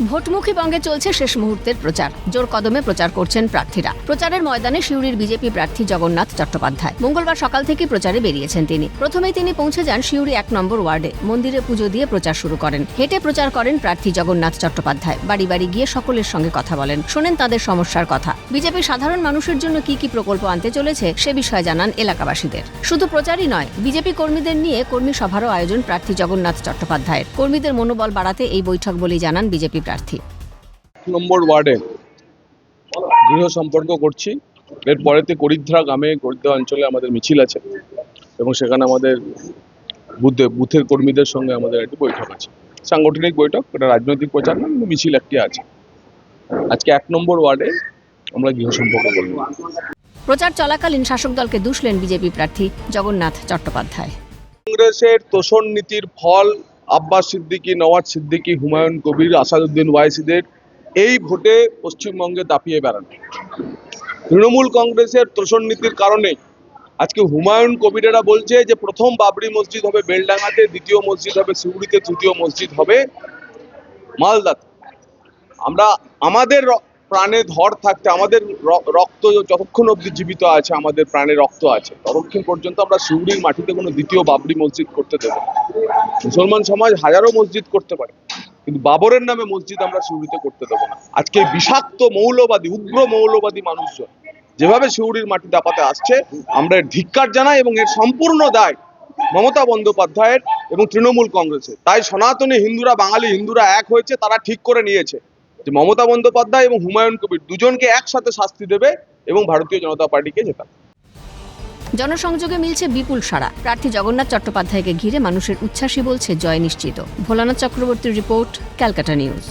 ভোটমুখী বঙ্গে চলছে শেষ মুহূর্তের প্রচার। জোর কদমে প্রচার করছেন প্রার্থীরা। প্রচারের ময়দানে সিউড়ির বিজেপি প্রার্থী জগন্নাথ চট্টোপাধ্যায় মঙ্গলবার সকাল থেকে প্রচারে বেরিয়েছেন তিনি। প্রথমেই তিনি পৌঁছে যান সিউড়ি 1 নম্বর ওয়ার্ডে। মন্দিরে পুজো দিয়ে প্রচার শুরু করেন। হেঁটে প্রচার করেন প্রার্থী জগন্নাথ চট্টোপাধ্যায়। বাড়ি বাড়ি গিয়ে সকলের সঙ্গে কথা বলেন, শোনেন তাদের সমস্যার কথা। বিজেপি সাধারণ মানুষের জন্য কি কি প্রকল্প আনতে চলেছে সে বিষয়ে জানান এলাকাবাসীদের। শুধু প্রচারই নয়, বিজেপি কর্মীদের নিয়ে কর্মী সভারও আয়োজন প্রার্থী জগন্নাথ চট্টোপাধ্যায়ের। কর্মীদের মনোবল বাড়াতে এই বৈঠক বলেই জানান বিজেপি প্রার্থী। নম্বর ওয়ার্ডে গৃহ সম্পর্ক করছি। এরপরেতে করিদ্রা গ্রামে, করিদ্রা অঞ্চলে আমাদের মিছিল আছে এবং সেখানে আমাদের বুথের কর্মীদের সঙ্গে আমাদের একটি বৈঠক আছে, সাংগঠনিক বৈঠক। এটা রাজনৈতিক প্রচার না, কিন্তু মিছিল একটি আছে। আজকে 1 নম্বর ওয়ার্ডে আমরা গৃহ সম্পর্ক করব। প্রচার চলাকালীন শাসক দলকে দুষলেন বিজেপি প্রার্থী জগন্নাথ চট্টোপাধ্যায়। কংগ্রেসের তোষণ নীতির ফল আব্বাস সিদ্দিকী, নওয়াজ সিদ্দিকী, হুমায়ুন কবির, আসাদুদ্দিন ওয়াইসিদের এই ভোটে পশ্চিমবঙ্গে দাপিয়ে বেড়ানো। তৃণমূল কংগ্রেসের তোষণ নীতির কারণে আজকে হুমায়ুন কবিরেরা বলছে যে প্রথম বাবরি মসজিদ হবে বেলডাঙ্গাতে, দ্বিতীয় মসজিদ হবে সিউড়িতে, তৃতীয় মসজিদ হবে মালদাতে। আমরা আমাদের প্রাণে ধর থাকতে, আমাদের রক্ত যতক্ষণ অবধি জীবিত আছে, আমাদের প্রাণে রক্ত আছে, ততক্ষণ পর্যন্ত আমরা সিউড়ির মাটিতে কোনো দ্বিতীয় বাবরি মসজিদ করতে দেব না। মুসলমান সমাজ হাজারো মসজিদ করতে পারে, কিন্তু বাবরের নামে মসজিদ আমরা সিউড়িতে করতে দেবো না। আজকে বিষাক্ত মৌলবাদী, উগ্র মৌলবাদী মানুষজন যেভাবে সিউড়ির মাটি দাপাতে আসছে, আমরা এর ধিক্কার জানাই এবং এর সম্পূর্ণ দায় মমতা বন্দ্যোপাধ্যায়ের এবং তৃণমূল কংগ্রেসের। তাই সনাতনী হিন্দুরা, বাঙালি হিন্দুরা এক হয়েছে, তারা ঠিক করে নিয়েছে যে মমতা বন্দ্যোপাধ্যায় এবং হুমায়ুন কবির দুজনকে একসাথে শাস্তি দেবে এবং ভারতীয় জনতা পার্টিকে জেতাবে। জনসংযোগে মিলছে বিপুল সাড়া। প্রার্থী জগন্নাথ চট্টোপাধ্যায়কে ঘিরে মানুষের উচ্ছ্বাসই বলছে জয় নিশ্চিত। ভোলানাথ চক্রবর্তীর রিপোর্ট, ক্যালকাটা নিউজ।